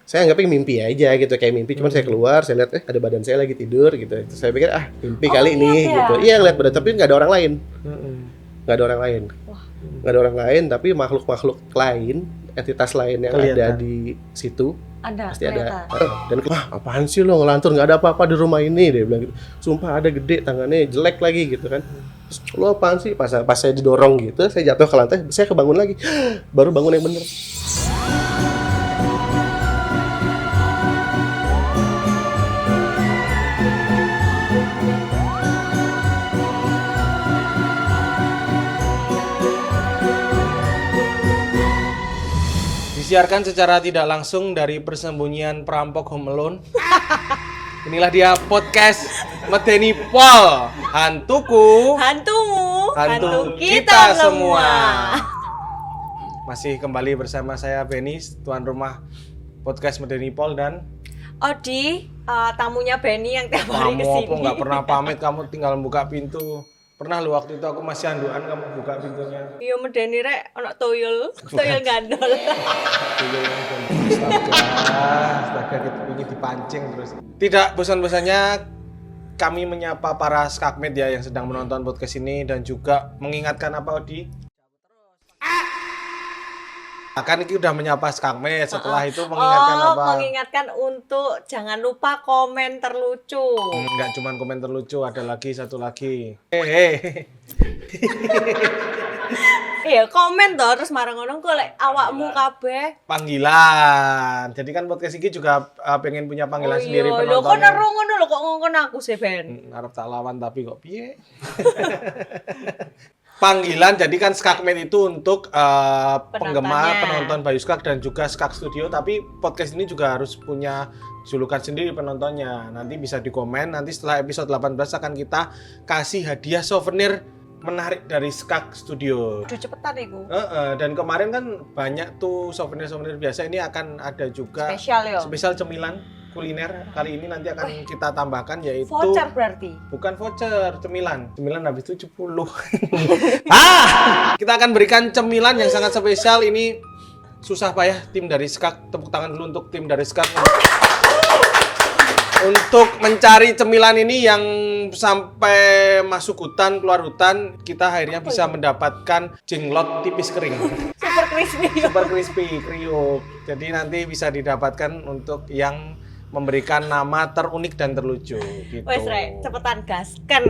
saya anggapnya mimpi aja gitu, kayak mimpi. Cuman saya keluar, saya lihat ada badan saya lagi tidur gitu. Saya pikir mimpi kali ini ya? gitu. Iya ngeliat badan, tapi nggak ada orang lain. Mm-mm. Nggak ada orang lain. Nggak ada orang lain, tapi makhluk-makhluk lain, entitas lain yang ada di situ. Pasti ada. Dan apaan sih lo ngelantur, nggak ada apa-apa di rumah ini, dia bilang gitu. Sumpah ada gede, tangannya jelek lagi gitu kan. Terus, lo apaan sih? Pas saya didorong gitu, saya jatuh ke lantai, saya kebangun lagi. Baru bangun yang bener. Disiarkan secara tidak langsung dari persembunyian perampok Home Alone. Inilah dia podcast Medeni Pol. Hantuku, Hantumu, hantu kita semua. Masih kembali bersama saya Benny, tuan rumah podcast Medeni Pol, dan Odi, tamunya Benny yang tiap hari kamu kesini. apa nggak pernah pamit, kamu tinggal buka pintu. Pernah lu waktu itu aku masih anduan kamu buka pintunya. Iya medeni rek, ono toyol gandol. Astaga, kita ini dipancing terus. Tidak bosan-bosannya kami menyapa para skakmed ya yang sedang menonton podcast ini, dan juga mengingatkan apa, Odi? Kan ini udah menyapa skakmed, setelah itu mengingatkan apa? Mengingatkan untuk jangan lupa komen terlucu. Enggak cuma komen terlucu, ada lagi satu lagi. Iya, komen toh terus marang ngono kok lek awakmu kabeh. Panggilan. Jadi kan podcast ini juga pengen punya panggilan sendiri Lho kok penontonnya. nero ngono lho kok ngongkon aku sih Ben. Arep tak lawan tapi kok piye? Panggilan, jadi kan Skakmed itu untuk penggemar, penonton Bayu Skak dan juga Skak Studio, tapi podcast ini juga harus punya julukan sendiri penontonnya. Nanti bisa di komen, nanti setelah episode 18 akan kita kasih hadiah souvenir menarik dari Skak Studio. Udah cepetan iku. Dan kemarin kan banyak tuh souvenir-souvenir biasa, ini akan ada juga spesial cemilan kuliner. Kali ini nanti akan kita tambahkan, yaitu voucher berarti. Bukan voucher, cemilan habis 70. Kita akan berikan cemilan yang sangat spesial. Ini susah payah tim dari Skak, tepuk tangan dulu untuk tim dari Skak untuk mencari cemilan ini yang sampai masuk hutan, keluar hutan, kita akhirnya bisa mendapatkan jenglot tipis kering. Super crispy, kriuk. Jadi nanti bisa didapatkan untuk yang memberikan nama terunik dan terlucu gitu. Wes rek, cepetan gasken.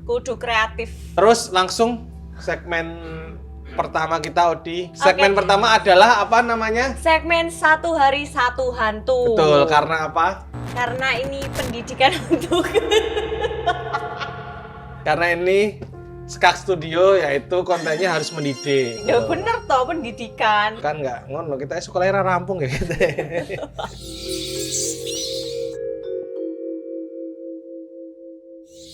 Kudu kreatif. Terus langsung segmen pertama kita, Odi. Segmen pertama adalah apa namanya? Segmen satu hari satu hantu. Betul, karena apa? Karena ini pendidikan untuk karena ini Skak Studio, yaitu kontennya harus mendidik. ya bener toh, pendidikan. Kan nggak ngono, kita sekolahnya rampung ya gitu.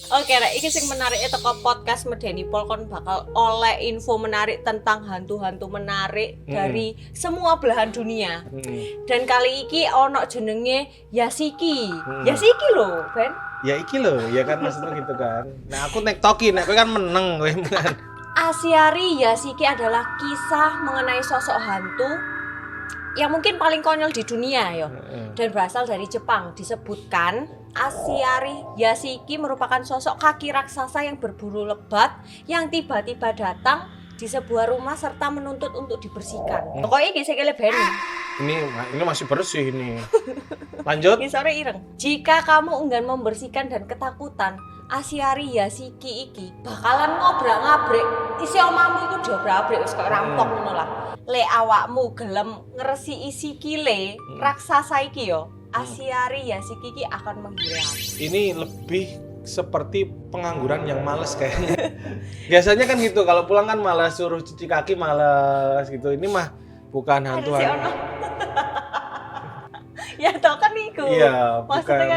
Oke, rek, iki sing menarik teko podcast Medeni Pol kon bakal oleh info menarik tentang hantu-hantu menarik dari semua belahan dunia. Dan kali iki ono jenenge Yasiki. Yasiki lho, Ben. Ya iki loh, ya kan maksudnya gitu kan. Nah, aku nektokin, aku kan meneng kowe kan. Asyari Yasiki adalah kisah mengenai sosok hantu yang mungkin paling konyol di dunia ya. Dan berasal dari Jepang. Disebutkan Asyari Yasiki merupakan sosok kaki raksasa yang berbulu lebat yang tiba-tiba datang di sebuah rumah serta menuntut untuk dibersihkan. Pokoknya iki sekele Benny. Ini masih bersih ini. Lanjut. Ini sore ireng. Jika kamu enggan membersihkan dan ketakutan, Asyari Yasiki iki bakalan ngobrak-ngabrik isi omamu itu diobrak-abrik wis kaya rampok ngono lah. Le awakmu gelem ngresi isi kile raksasa iki yo, Asyari Yasiki iki akan menghilang. Ini lebih seperti pengangguran yang males kayaknya. Biasanya kan gitu, kalau pulang kan malas, suruh cuci kaki males gitu. Ini mah bukan hantu-hantu. Ya toh kan iku. Iya,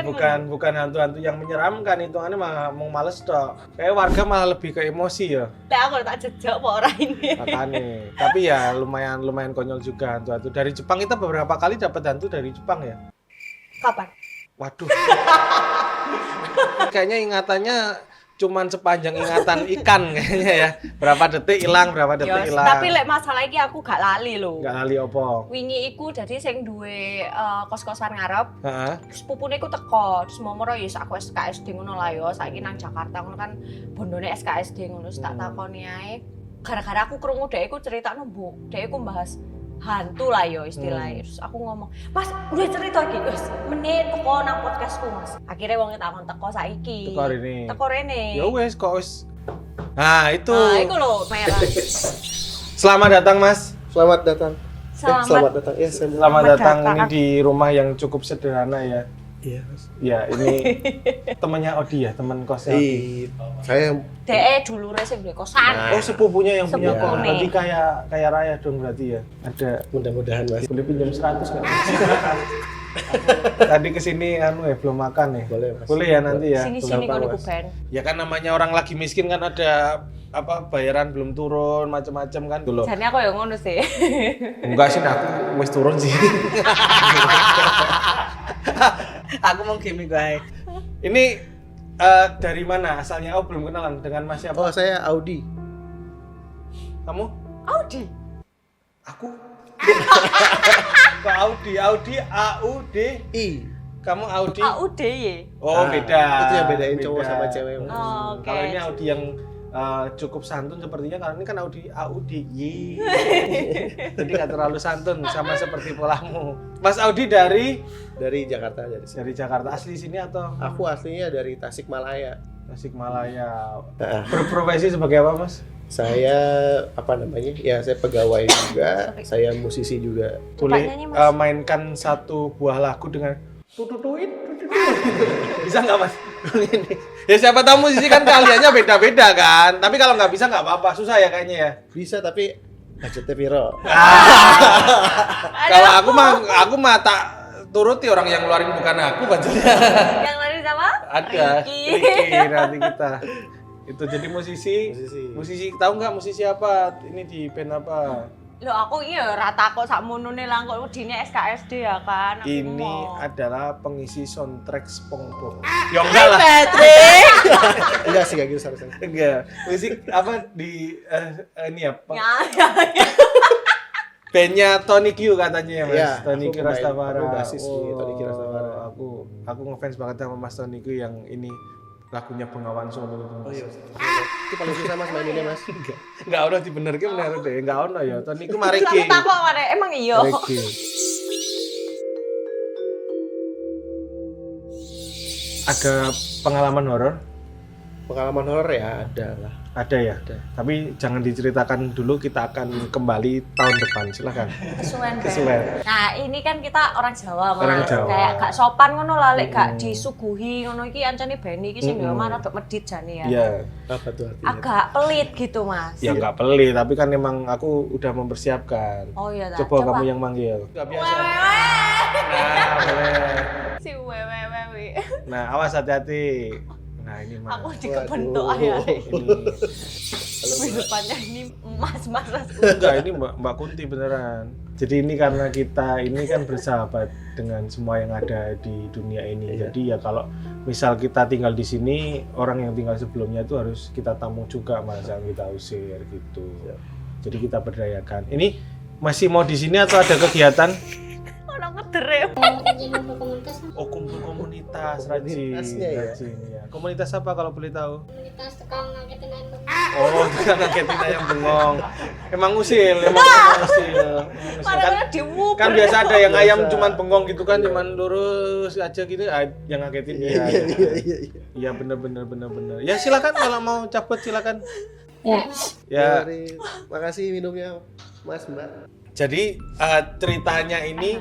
kan bukan hantu-hantu yang menyeramkan, hitungannya mah mau males toh. Kayak warga malah lebih ke emosi ya. Lah aku tak jejak apa ora ini. Makanya. Tapi ya lumayan konyol juga hantu-hantu. Dari Jepang kita beberapa kali dapat hantu dari Jepang ya. Kapan? Waduh. Kayaknya ingatannya cuman sepanjang ingatan ikan kayaknya ya. Berapa detik hilang, berapa detik hilang. Tapi lek masalah iki aku gak lali lho. Gak lali opo? Wingi iku dadi sing duwe kos-kosan ngarep. Heeh. Sepupune iku teko, terus momoro ya aku SKSD ngono lah ya. Saiki nang Jakarta ngono kan bondone SKSD ngono, tak takoni ae. Gara-gara aku krungu dhek iku critakno, Bu. Dhek iku bahas hantu lah yo istilahnya. Terus aku ngomong, "Mas, udah cerita iki, wis menit teko nang podcastku, Mas." Akhirnya wong takon teko saiki. Teko rene. Ya wis kok wis. Nah, itu. Nah, iku lho merah. Selamat datang, Mas. Selamat datang. Selamat datang. Ya, Selamat datang ini di rumah yang cukup sederhana ya. Iya, Mas. Ya, ini temannya Odi ya, teman kosnya Odi. Saya DE dulure sing duwe kosan. Oh, sepupunya yang punya kos. Sepupune. Berarti kayak Raya dong berarti ya. Ada mudah-mudahan Mas. boleh pinjam 100 enggak? Tadi kesini belum makan ya. Boleh, Mas. Boleh ya nanti ya. Sini-sini Berapa, kok niku Mas? Ben. Ya kan namanya orang lagi miskin kan ada bayaran belum turun macam-macam kan dulu. Jane aku ya ngono sih. Enggak sih, aku wis turun sih. Aku mau gimmick guys. Ini dari mana asalnya? Oh, belum kenalan dengan Mas siapa? Oh, saya Audi. Kamu? Audi. Aku. Kok Audi? Audi AUD. I. Kamu Audi? AUD ye. Oh, beda. Itu yang bedain cowok sama cewek. Mas. Oh, oke. Kalau ini Audi yang cukup santun sepertinya, kalau ini kan AUD. Jadi nggak terlalu santun sama seperti polamu. Mas Audi dari Jakarta dari sini. dari Jakarta, asli sini atau Aku aslinya dari Tasikmalaya. Tasikmalaya? Nah, Berprofesi sebagai apa, Mas? saya apa namanya? Ya, saya pegawai juga, saya musisi juga. Boleh Nyanyi, Mas. mainkan satu buah lagu dengan tututuin. Bisa nggak, Mas? Ini. Ya siapa tahu musisi kan kaliannya beda-beda kan. Tapi kalau nggak bisa nggak apa-apa, susah ya kayaknya ya. Bisa tapi budgetnya piro. Kalau aku mah tak turuti orang yang ngeluarin bukan aku budgetnya. Yang lari sama? Ada. Ricky nanti kita. Itu jadi musisi. Musisi. Tahu nggak musisi apa? Ini di band apa? Loh aku iya rata kok sakmonone lah kok udine SKSD ya kan. Aku Ini mau. adalah pengisi soundtrack SpongeBob. Ya enggak lah. Patrick. Enggak sih, kayak gitu seharusnya. Enggak. Musik apa di ini ya? Ya. Bandnya Tony Q katanya ya, Mas. Iya, Tony aku Q pemain- Rastafari. aku basis di Tony Q Rastafari. Aku ngefans banget sama Mas Tony Q yang ini lagunya Bengawan Solo itu. Oh iya. Itu paling susah Mas maininnya Mas. Enggak udah dibenerke bener deh. Enggak ono ya. Tony Q Terus mareki. aku takut mana emang iya. Mareki. Ada pengalaman horor? Pengalaman horor ya ada lah. Ada ya? Tapi jangan diceritakan dulu, kita akan kembali tahun depan. Silakan. Kesuwen. Ben. Kesuwen. Nah, ini kan kita orang Jawa, Mas. Orang Jawa. Kayak gak sopan ngono lah lek gak disuguhi ngono iki ancane Beni iki sing yo marah dok medit jane ya. Iya. Apa tuh artinya? Agak pelit gitu, Mas. Ya nggak pelit, tapi kan emang aku udah mempersiapkan. Oh iya dah. Coba kamu yang manggil. Nggak biasa. Nah, boleh. Si wewe. Nah, awas hati-hati. Nah, ini mah. Aku dikebentuk aja. Ini. Depannya ini mas-mas. Enggak, ini Mbak Kunti beneran. Jadi ini karena kita ini kan bersahabat dengan semua yang ada di dunia ini. Iya. Jadi ya kalau misal kita tinggal di sini, orang yang tinggal sebelumnya itu harus kita tamu juga, Mas, yang kita usir gitu. Iya. Jadi kita berdayakan. Ini masih mau di sini atau ada kegiatan? Ono ngedere. Oh, kumpul komunitas rajin. Komunitasnya ya? Rajin, ya. Komunitas apa kalau boleh tahu? Komunitas tukang ngagetin ayam bengong. Oh, tukang ngagetin ayam bengong. Emang usil. Emang usil. Padahal diwuper. Kan biasa ada yang Biasa. ayam cuman bengong gitu kan, cuman lurus aja gitu, yang ngagetin dia. Iya. Iya, bener. Ya silakan kalau mau cabut silakan. Ya. Ya. Makasih minumnya Mas Mbak. Jadi ceritanya ini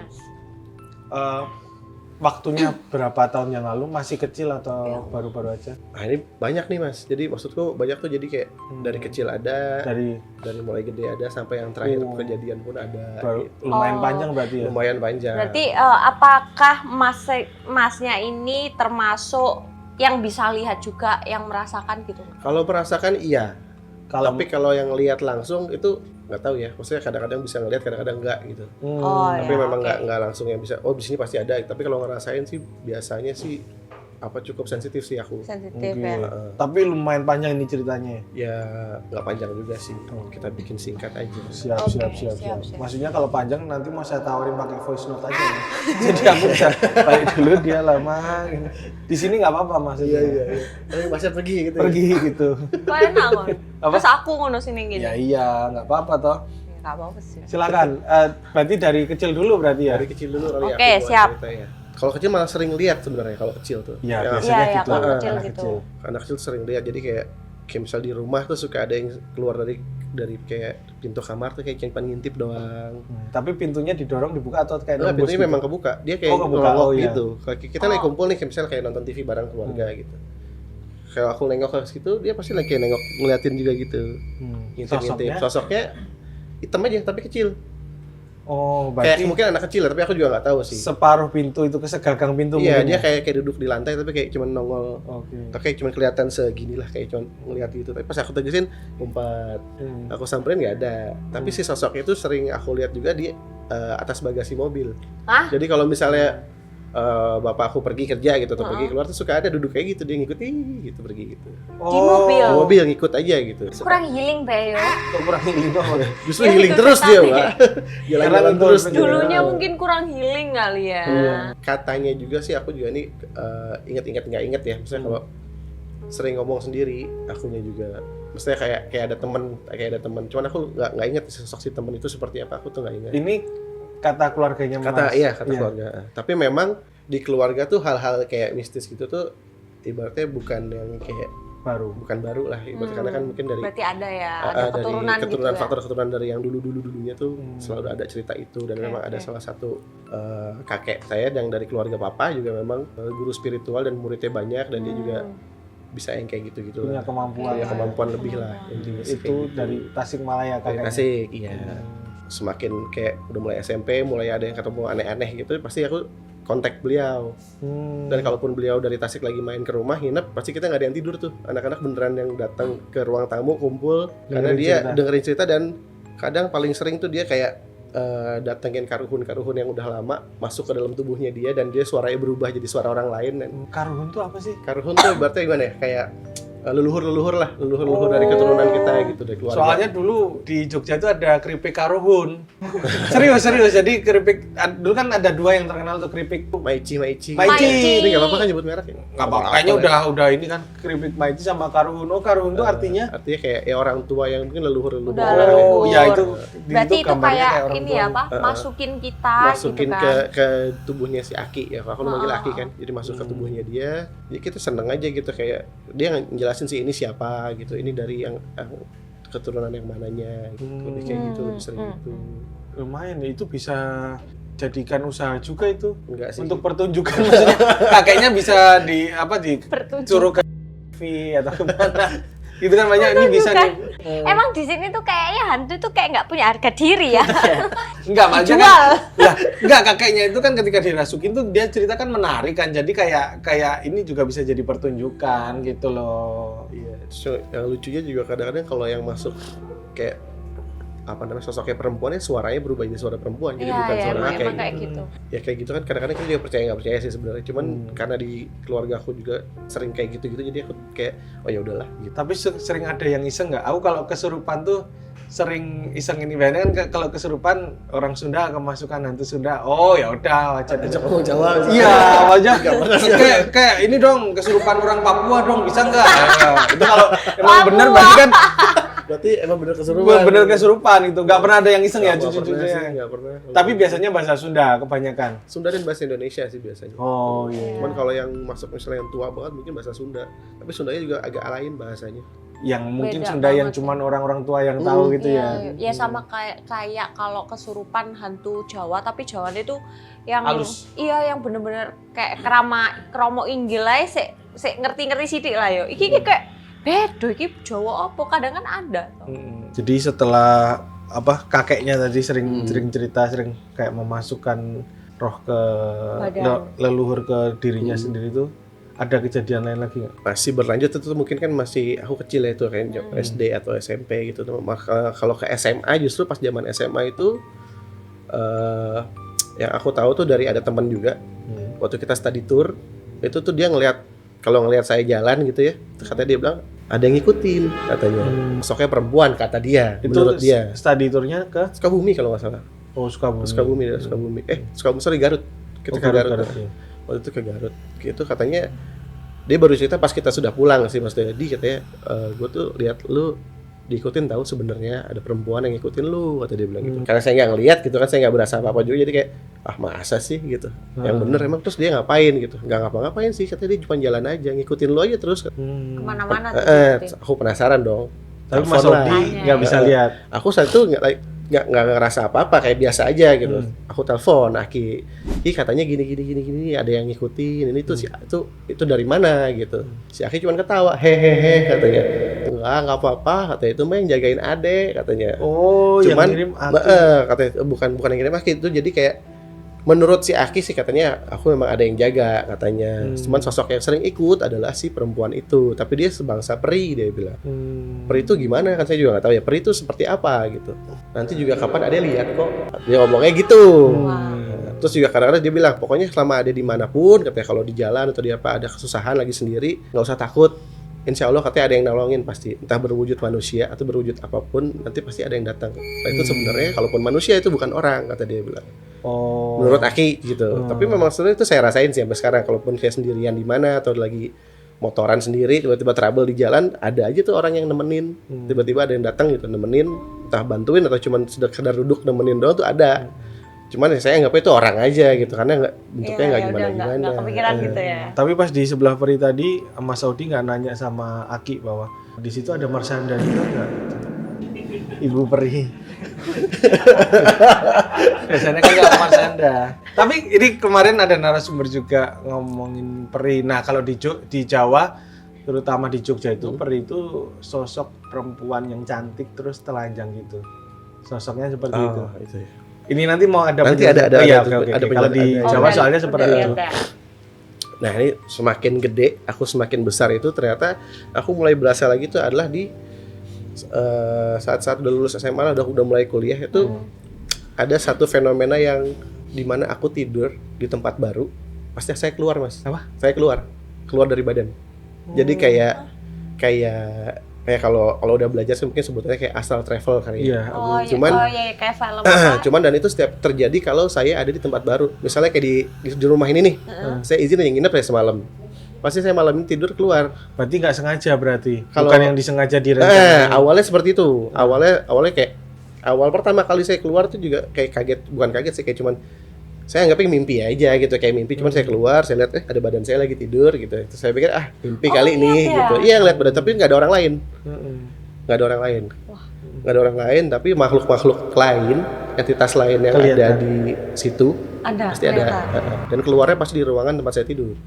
waktunya berapa tahun yang lalu, masih kecil atau baru-baru aja? Nah ini banyak nih Mas. Jadi maksudku banyak tuh, jadi kayak dari kecil ada, Dari dari mulai gede ada sampai yang terakhir Oh. kejadian pun ada. baru, Gitu. lumayan Oh. panjang berarti ya. Lumayan panjang. Berarti apakah masnya ini termasuk yang bisa lihat juga, yang merasakan gitu? Kalau merasakan iya. Kalau Tapi kalau yang lihat langsung itu nggak tahu ya. Maksudnya kadang-kadang bisa ngelihat, kadang-kadang enggak gitu. Oh, Tapi ya, memang oke. nggak langsung yang bisa. Oh di sini pasti ada. Tapi kalau ngerasain sih biasanya sih cukup sensitif sih aku. Sensitif Oke. ya. Tapi lumayan panjang ini ceritanya. Ya nggak panjang juga sih. Kita bikin singkat aja. Siap, Oke, siap. siap. Maksudnya kalau panjang nanti mau saya tawarin pakai voice note aja ya. Jadi aku bisa balik dulu dia lama. Gitu. Di sini nggak apa-apa maksudnya. Iya. Tapi masnya pergi gitu. Pergi gitu. Kok enak kok. Apa? Terus aku ngono sini gini. Ya iya, nggak apa-apa toh. Ya, nggak apa-apa sih. Silakan. Berarti dari kecil dulu berarti ya? Dari kecil dulu kali Oke, aku siap. cerita ya. Kalau kecil malah sering lihat sebenarnya kalau kecil tuh. Iya, Ya, biasanya Iya, gitu. kalau anak kecil gitu. kecil. anak kecil sering lihat jadi kayak misal di rumah tuh suka ada yang keluar dari kayak pintu kamar tuh kayak cuma ngintip doang. Tapi pintunya didorong dibuka atau kayak Enggak, nembus pintunya gitu? memang kebuka. Dia kayak Oh, kebuka. ngelongok Oh, iya. gitu. Kalau kita lagi kumpul nih, kayak misalnya kayak nonton TV bareng keluarga gitu. Kalau aku nengok ke situ, dia pasti lagi kayak nengok ngeliatin juga gitu. Ngintip-ngintip. Sosoknya hitam aja tapi kecil. Oh, Kayak berarti mungkin anak kecil tapi aku juga nggak tahu sih. separuh pintu itu ke segagang pintu Iya, mungkin dia ya? kayak duduk di lantai tapi kayak cuma nongol. Oke. Kayak cuma kelihatan segini lah, kayak cuma ngeliat gitu. Tapi pas aku tegesin, ngumpet. Aku samperin nggak ada. Tapi si sosok itu sering aku lihat juga di atas bagasi mobil. Hah? Jadi kalau misalnya bapak aku pergi kerja gitu atau pergi keluar tuh suka ada duduk kayak gitu, dia ngikut gitu pergi gitu. Di mobil. Di mobil ngikut aja gitu. Kurang healing Bayo. Kok kurang healing banget. Justru Ya, healing itu terus dia, setannya. Pak. Jalan-jalan Karena terus dia. Dulunya mungkin kurang healing kali ya. Katanya juga sih aku juga nih inget-inget nggak inget ya. Misalnya kalau sering ngomong sendiri, akunya juga maksudnya kayak ada teman, cuman aku nggak inget sosok si teman itu seperti apa, aku tuh nggak inget. Ini kata keluarganya Mas. Kata keluarga. Tapi memang di keluarga tuh hal-hal kayak mistis gitu tuh ibaratnya bukan yang kayak bukan baru lah ibaratnya, karena kan mungkin dari Berarti ada ya, ada keturunan dari gitu ya. faktor keturunan dari yang dulunya tuh selalu ada cerita itu, dan memang ada salah satu kakek saya yang dari keluarga papa juga memang guru spiritual dan muridnya banyak, dan dia juga bisa yang kayak gitu-gitu Punya lah. kemampuan. Punya kemampuan lebih lah intinya sih, kayak Itu gitu. dari Tasikmalaya Dari kakaknya. Tasik, iya. Semakin kayak udah mulai SMP, mulai ada yang ketemu aneh-aneh gitu, pasti aku kontak beliau. Dan kalaupun beliau dari Tasik lagi main ke rumah nginep, pasti kita nggak ada yang tidur tuh. Anak-anak beneran yang datang ke ruang tamu kumpul karena dia dengerin cerita, dan kadang paling sering tuh dia kayak datengin karuhun yang udah lama masuk ke dalam tubuhnya dia, dan dia suaranya berubah jadi suara orang lain. Dan Karuhun tuh apa sih? karuhun tuh ibaratnya gimana ya? Kayak leluhur dari keturunan kita gitu, dari keluarga. Soalnya dulu di Jogja itu ada keripik karuhun. serius. Jadi keripik dulu kan ada dua yang terkenal tuh, keripik Maici. Maici. Ini nggak apa-apa kan nyebut merek ya? nggak apa, kayaknya udah ini kan keripik Maici sama karuhun. Oh, karuhun tuh artinya? Artinya kayak ya orang tua yang mungkin leluhur. Udah leluhur. Ya itu. Berarti itu gambarnya kayak orang ini tua. ya apa? Masukin kita Masukin gitu kan. ke tubuhnya si Aki ya. Aku manggil Aki kan. Jadi masuk ke tubuhnya dia. Jadi kita seneng aja gitu, kayak dia ngejelasin si ini siapa gitu. Ini dari yang keturunan yang mananya gitu. Lebih kayak gitu, lebih sering gitu. Lumayan ya, itu bisa jadikan usaha juga itu. Enggak sih. Untuk pertunjukan maksudnya kakeknya bisa suruh ke TV atau kemana. Itu kan banyak ini bisa nih. Emang di sini tuh kayaknya hantu tuh kayak nggak punya harga diri ya. Enggak, maksudnya kan, lah, enggak, kakeknya itu kan ketika dirasukin tuh dia ceritakan menarik kan. Jadi kayak ini juga bisa jadi pertunjukan gitu loh. Iya, so, yang lucunya juga kadang-kadang kalau yang masuk kayak apa namanya sosoknya perempuannya suaranya berubah jadi suara perempuan, jadi bukan suara emang kayak kayak gitu. ya kayak gitu kan. Kadang-kadang kita juga percaya nggak percaya sih sebenarnya, cuman karena di keluarga aku juga sering kayak gitu-gitu, jadi aku kayak oh ya udahlah gitu. Tapi sering ada yang iseng nggak? Aku kalau kesurupan tuh sering iseng ini, biasanya kan kalau kesurupan orang Sunda kemasukan hantu Sunda. Oh ya udah, wajar. Ngomong Jawa. Iya, wajar. Kayak ini dong, kesurupan orang Papua dong, bisa nggak? Itu kalau emang benar berarti kan Berarti emang bener kesurupan. bener kesurupan itu. Nggak pernah ada yang iseng ya Nggak pernah cucu-cucunya. sih, nggak pernah. Tapi biasanya bahasa Sunda kebanyakan. Sunda dan bahasa Indonesia sih biasanya. Oh iya. Cuman kalau yang masuk misalnya yang tua banget mungkin bahasa Sunda. Tapi Sundanya juga agak lain bahasanya. Yang mungkin Beda Sunda yang banget cuman orang-orang tua yang tahu gitu ya. Ya sama kayak kalau kesurupan hantu Jawa, tapi Jawa itu yang Halus. iya yang bener-bener kayak kromo inggil ae sik ngerti-ngerti sithik lah yo. Iki kayak bedo iki Jawa apa kadang kan ada. Jadi setelah kakeknya tadi sering cerita, sering kayak memasukkan roh ke leluhur ke dirinya sendiri tuh, ada kejadian lain lagi nggak? Masih berlanjut itu mungkin kan masih aku kecil ya itu kayak SD atau SMP gitu. Maka kalau ke SMA justru pas zaman SMA itu yang aku tahu tuh dari ada teman juga waktu kita study tour itu tuh dia ngelihat kalau ngelihat saya jalan gitu ya, katanya dia bilang ada yang ngikutin katanya. Sosoknya perempuan kata dia, Itu menurut dia. study tournya ke Sukabumi kalau nggak salah. Sukabumi. Sukabumi. Sukabumi sorry Garut. Kita ke Garut. Ya. Waktu itu ke Garut. Gitu katanya dia baru cerita pas kita sudah pulang sih Mas Dedi, katanya gue tuh lihat lu diikutin tahu sebenarnya ada perempuan yang ngikutin lu, kata dia bilang gitu. Karena saya nggak ngeliat gitu kan, saya nggak berasa apa-apa juga, jadi kayak masa sih gitu. Yang bener emang. Terus dia ngapain gitu? Nggak ngapa-ngapain sih, katanya dia cuma jalan aja ngikutin lu aja terus. Kemana-mana tuh. Aku penasaran dong. Tapi Mas Odi nggak bisa lihat. Aku saat itu nggak ngerasa apa-apa, kayak biasa aja gitu. Aku telepon Aki, katanya gini, ada yang ngikutin ini tuh si itu dari mana gitu. Si Aki cuma ketawa, hehehe katanya. Enggak apa-apa, katanya itu mah yang jagain Ade katanya. Oh, cuman yang ngirim Aki. Katanya bukan yang ngirim Aki, itu jadi kayak menurut si Aki sih katanya aku memang ada yang jaga katanya. Cuman sosok yang sering ikut adalah si perempuan itu, tapi dia sebangsa peri, dia bilang. Peri itu gimana kan saya juga nggak tahu ya, peri itu seperti apa gitu. Nanti juga kapan ada lihat kok, dia ngomongnya gitu. Terus juga kadang-kadang dia bilang pokoknya selama ada dimanapun, katanya kalau di jalan atau di apa ada kesusahan lagi sendiri, nggak usah takut. Insya Allah katanya ada yang nolongin pasti, entah berwujud manusia atau berwujud apapun, nanti pasti ada yang datang. Nah itu sebenarnya kalaupun manusia itu bukan orang, kata dia bilang. Menurut Aki gitu. Tapi memang sebenarnya itu saya rasain sih sampai sekarang, kalaupun saya sendirian di mana atau lagi motoran sendiri, tiba-tiba trouble di jalan, ada aja tuh orang yang nemenin. Tiba-tiba ada yang datang gitu nemenin, entah bantuin atau cuma sekedar duduk nemenin doang tuh ada. Cuman saya anggapnya itu orang aja gitu, karena bentuknya nggak gimana-gimana. Nggak kepikiran gitu ya. Tapi pas di sebelah peri tadi, Mas Saudi nggak nanya sama Aki bahwa di situ ada Marsanda juga nggak? Ibu peri. Biasanya kan nggak Marsanda. Tapi ini kemarin ada narasumber juga ngomongin peri. Nah kalau di Jawa, terutama di Jogja itu peri itu sosok perempuan yang cantik terus telanjang gitu. Sosoknya seperti itu. Itu ya. Ini nanti mau ada nanti ada oke. Kalau di Jawa soalnya seperti itu. Nah ini semakin gede, aku semakin besar itu ternyata aku mulai berasa lagi itu adalah di saat-saat udah lulus SMA lah, udah mulai kuliah itu ada satu fenomena yang dimana aku tidur di tempat baru, pasti saya keluar Mas. Apa? Saya keluar dari badan. Jadi kayak kalau udah belajar sih mungkin sebetulnya kayak astral travel kali ya. Cuman kayak film cuman dan itu setiap terjadi kalau saya ada di tempat baru. Misalnya kayak di rumah ini nih. Saya izin yang nginep ya semalam. Pasti saya malam ini tidur keluar. Berarti nggak sengaja berarti. Bukan yang disengaja direncanakan. Awalnya seperti itu. Awalnya kayak pertama kali saya keluar tuh juga kayak kaget, bukan kaget sih, kayak cuman saya anggapnya mimpi aja gitu, kayak mimpi. Cuman saya keluar, saya lihat ada badan saya lagi tidur gitu. Terus saya pikir mimpi kali ini gitu. Iya ngeliat badan, tapi nggak ada orang lain. Nggak ada orang lain. Nggak ada orang lain, tapi makhluk-makhluk lain, entitas lain yang ada di situ pasti ada. Dan keluarnya pasti di ruangan tempat saya tidur.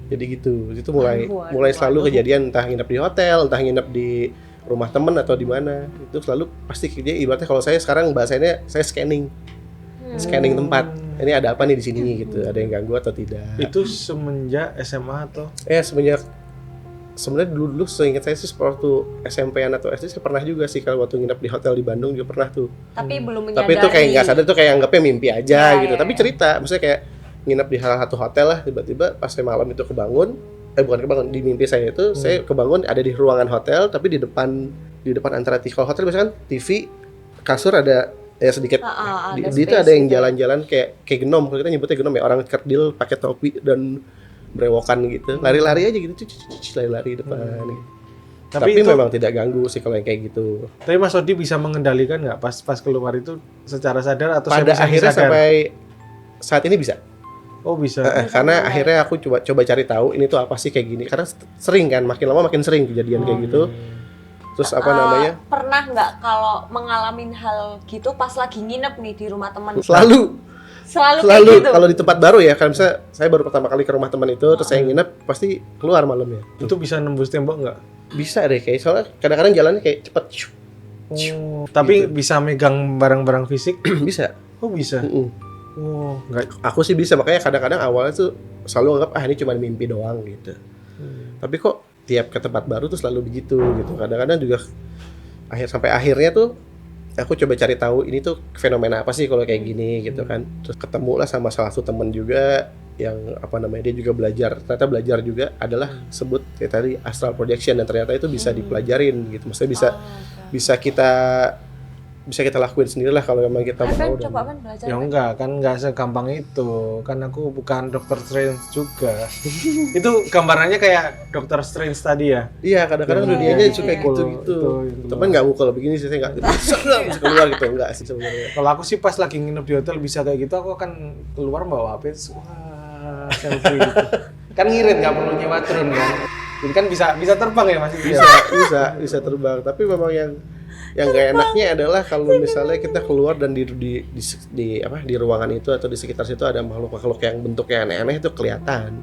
Jadi gitu. Itu mulai selalu kejadian, entah nginep di hotel, entah nginep di rumah temen atau di mana. Itu selalu pasti dia ibaratnya kalau saya sekarang bahasanya saya scanning tempat. Ini ada apa nih di sini gitu, ada yang ganggu atau tidak. Itu semenjak SMA atau? Sebenarnya dulu seingat saya sih waktu SMP-an atau SD saya pernah juga sih, kalau waktu nginep di hotel di Bandung juga pernah tuh. Tapi belum menyadari. Tapi itu kayak nggak sadar tuh, kayak anggapnya mimpi aja gitu. Tapi cerita, maksudnya kayak nginep di salah satu hotel lah, tiba-tiba pas saya malam itu bukan kebangun, di mimpi saya itu saya kebangun ada di ruangan hotel, tapi di depan antara kalau hotel misalkan TV, kasur ada sedikit di itu ada yang jalan-jalan kayak genom, kalau kita nyebutnya genom ya, orang kerdil pakai topi dan brewokan gitu, lari-lari aja gitu, lari-lari depan. Tapi itu memang tidak ganggu sih kalau yang kayak gitu. Tapi Mas Odi bisa mengendalikan nggak pas keluar itu secara sadar atau pada akhirnya sadar? Sampai saat ini bisa. Oh bisa. Karena akhirnya aku coba cari tahu ini tuh apa sih kayak gini, karena sering kan, makin lama makin sering kejadian kayak gitu. Terus apa namanya? Pernah nggak kalau mengalami hal gitu pas lagi nginep nih di rumah teman? Selalu kayak gitu. Kalau di tempat baru ya, kan misalnya saya baru pertama kali ke rumah teman itu, terus saya nginep pasti keluar malamnya. Itu bisa nembus tembok nggak? Bisa deh, kayak soalnya kadang-kadang jalannya kayak cepet. Tapi bisa megang barang-barang fisik? Bisa. Oh bisa. Enggak. Aku sih bisa, makanya kadang-kadang awalnya tuh selalu anggap ini cuma mimpi doang gitu. Tapi kok tiap ke tempat baru tuh selalu begitu gitu. Kadang-kadang juga sampai akhirnya tuh aku coba cari tahu ini tuh fenomena apa sih kalau kayak gini gitu kan. Terus ketemu lah sama salah satu temen juga, yang apa namanya, dia juga ternyata belajar juga adalah sebut kayak tadi astral projection, dan ternyata itu bisa dipelajarin gitu. Maksudnya bisa kita lakuin sendiri lah kalau memang kita mau. Coba kan belajar. Ya enggak, kan enggak segampang itu. Kan aku bukan Dr. Strange juga. Itu gambarannya kayak Dr. Strange tadi ya? Iya, kadang-kadang dunianya suka gitu-gitu. Tapi nggak mukul begini sih, saya nggak bisa keluar gitu, enggak sih sebenarnya. Kalau aku sih pas lagi nginep di hotel bisa kayak gitu, aku akan keluar bawa HP, wah, selfie gitu. Kan ngirit, nggak perlu nyewa drone kan. Jadi kan bisa terbang ya Mas? Bisa terbang. Tapi memang yang gak enaknya adalah kalau misalnya kita keluar dan di ruangan itu atau di sekitar situ ada makhluk-makhluk yang bentuknya aneh-aneh, itu kelihatan.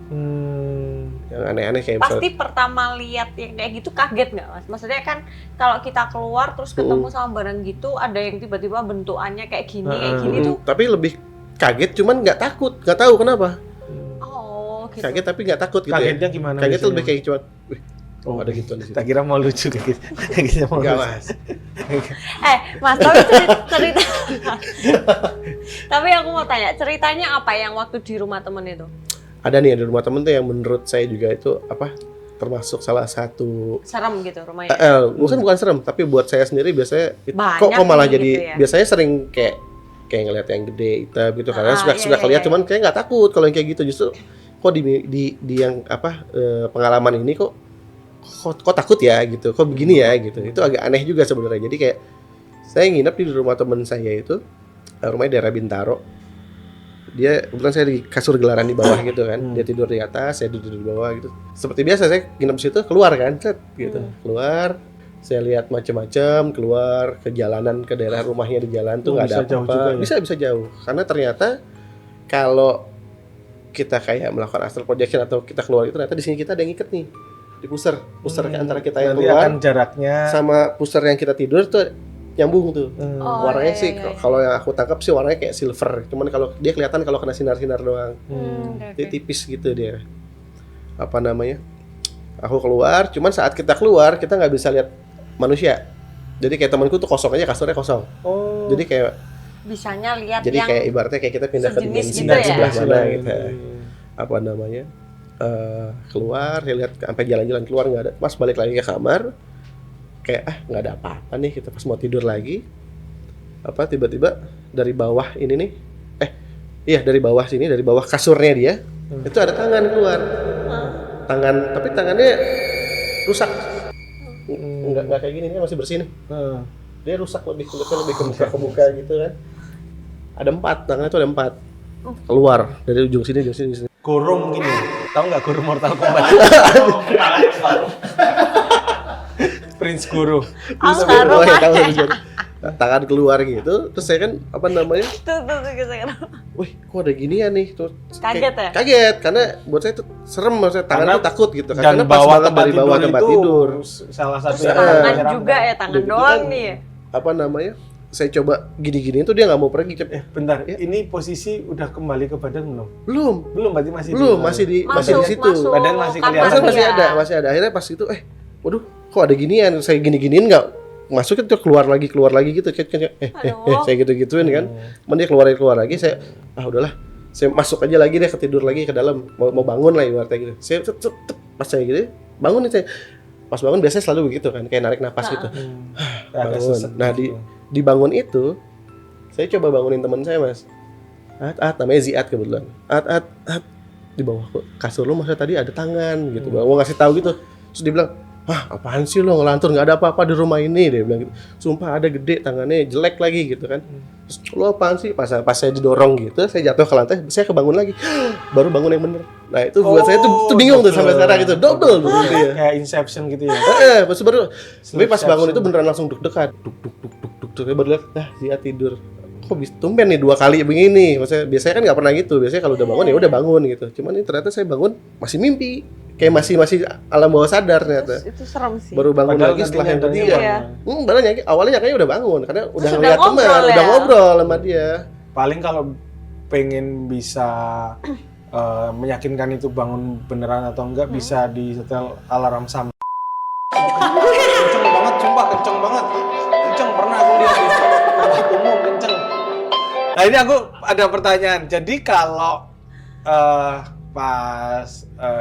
Yang aneh-aneh kayak pasti pertama lihat yang kayak gitu kaget nggak Mas? Maksudnya kan kalau kita keluar terus ketemu sama barang gitu, ada yang tiba-tiba bentukannya kayak gini tuh. Tapi lebih kaget, cuman nggak takut, nggak tahu kenapa. Oh gitu. Kaget tapi nggak takut gitu. Kagetnya gimana? Kaget biasanya? lebih kayak cuman, ada gitu di situ. Tak kira mau lucu kayak gitu. Kagetnya mau Enggak, lucu. Mas. Mas, tapi cerita tapi aku mau tanya, ceritanya apa yang waktu di rumah temen itu? Ada nih di rumah temen tuh yang menurut saya juga itu termasuk salah satu Serem gitu rumahnya? bukan serem, tapi buat saya sendiri biasanya Banyak kok malah nih jadi gitu ya? biasanya sering kayak ngeliat yang gede hitam gitu, karena suka iya. lihat, cuman kayak nggak takut kalau yang kayak gitu. Justru kok di yang pengalaman ini kok takut ya gitu, kok begini ya gitu. Itu agak aneh juga sebenarnya. Jadi kayak saya nginep di rumah teman saya itu, rumahnya daerah Bintaro. Dia kebetulan saya di kasur gelaran di bawah gitu kan. Dia tidur di atas, saya tidur di bawah gitu. Seperti biasa saya nginep di situ, keluar kan, gitu. Keluar, saya lihat macam-macam, keluar ke jalanan, ke daerah rumahnya di jalan tuh nggak ada apa-apa. Bisa jauh. Karena ternyata kalau kita kayak melakukan astral projection atau kita keluar itu, ternyata di sini kita ada yang iket nih. Di pusar antara kita yang keluar akan jaraknya sama pusar yang kita tidur tuh nyambung tuh. Warnanya sih kalau yang aku tangkap sih warnanya kayak silver. Cuman kalau dia kelihatan kalau kena sinar-sinar doang. Dia tipis gitu dia. Apa namanya? Aku keluar, cuman saat kita keluar kita nggak bisa lihat manusia. Jadi kayak temanku tuh kosong aja, kasurnya kosong. Jadi kayak bisanya lihat jadi yang kayak ibaratnya kayak kita pindah ke dimensi gitu ya? sebelah mana gitu. Apa namanya? Keluar, saya lihat sampai jalan-jalan keluar nggak ada. Pas balik lagi ke kamar, kayak nggak ada apa-apa nih. Kita pas mau tidur lagi, tiba-tiba dari bawah ini nih, dari bawah sini, dari bawah kasurnya dia, itu ada tangan keluar. Tapi tangannya rusak. Nggak kayak gini, ini masih bersih nih. Dia rusak, lebih ke muka gitu kan. Ada 4, tangannya itu ada 4 keluar dari ujung sini. Goro mungkin ya. Tahu nggak Goro Mortal Kombat? Prince Goro. Tangan keluar gitu, terus saya kan tuh wih kok ada ginian nih tuh. Kaget ya? Kaget, karena buat saya itu serem, maksudnya tangan tuh takut gitu kan. Dan Karena pas bawah banget dari bawah tempat tidur. Salah satu terus tangan juga ya, tangan Udah gitu doang kan, nih ya? Saya coba gini-gini tuh dia nggak mau pergi. Bentar, ini posisi udah kembali ke badan belum? Belum, Berarti masih masih di situ. Badan masih kelihatan. Perasaan masih ada. Akhirnya pas itu, waduh, kok ada ginian? Saya gini-giniin nggak masuk, itu keluar lagi gitu. Saya gitu-gituin kan. Dia keluar lagi, saya udahlah. Saya masuk aja lagi deh, ketidur lagi ke dalam. Mau bangun lah ibaratnya gitu. Saya pas saya gitu, bangun nih saya. Pas bangun biasanya selalu begitu kan, kayak narik napas gitu. Bangun. Nah, dibangun itu, saya coba bangunin teman saya, Mas. Namanya Ziad kebetulan. Di bawah kasur lu masa tadi ada tangan gitu. Mau ngasih tahu gitu. Terus dia bilang, apaan sih lo ngelantur, nggak ada apa-apa di rumah ini, dia bilang gitu. Sumpah ada gede, tangannya jelek lagi gitu kan. Terus lo apaan sih? Pas saya didorong gitu, saya jatuh ke lantai, saya kebangun lagi. Baru bangun yang bener. Nah itu buat saya tuh bingung tuh sampai sekarang gitu. Double tuh gitu ya. Kayak Inception gitu ya. Tapi pas bangun itu beneran langsung deg-degan. Duk. Saya baru lihat, Ziad tidur. Kok bisa tumben nih 2 kali begini? Maksudnya biasanya kan nggak pernah gitu. Biasanya kalau udah bangun ya udah bangun gitu. Cuman ini ternyata saya bangun masih mimpi. Kayak masih alam bawah sadar ternyata. Itu serem sih. Baru bangun Padahal lagi setelah yang tadinya ketiga. iya. Padahal awalnya kayaknya udah bangun karena udah Terus ngeliat udah teman, ngobrol udah ya? ngobrol sama dia. Paling kalau pengen bisa meyakinkan itu bangun beneran atau enggak, bisa disetel alarm kenceng banget, sumpah kenceng banget. Kenceng, pernah aku lihat di tempat umum kenceng. Nah ini aku ada pertanyaan. Jadi kalau pas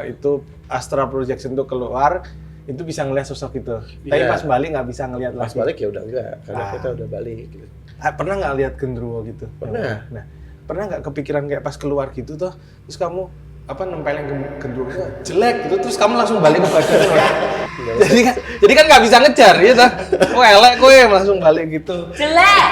itu astral projection tuh keluar, itu bisa ngelihat sosok itu. Tapi pas balik nggak bisa ngelihat Pas lagi. balik ya udah enggak, karena kita udah balik gitu. Pernah nggak lihat genderuwo gitu? Pernah. Nah, pernah nggak kepikiran kayak pas keluar gitu tuh, terus kamu nempelin genderuwo jelek gitu, terus kamu langsung balik ke badan lo. jadi kan nggak bisa ngejar ya toh. Kok elek kowe langsung balik gitu. Jelek.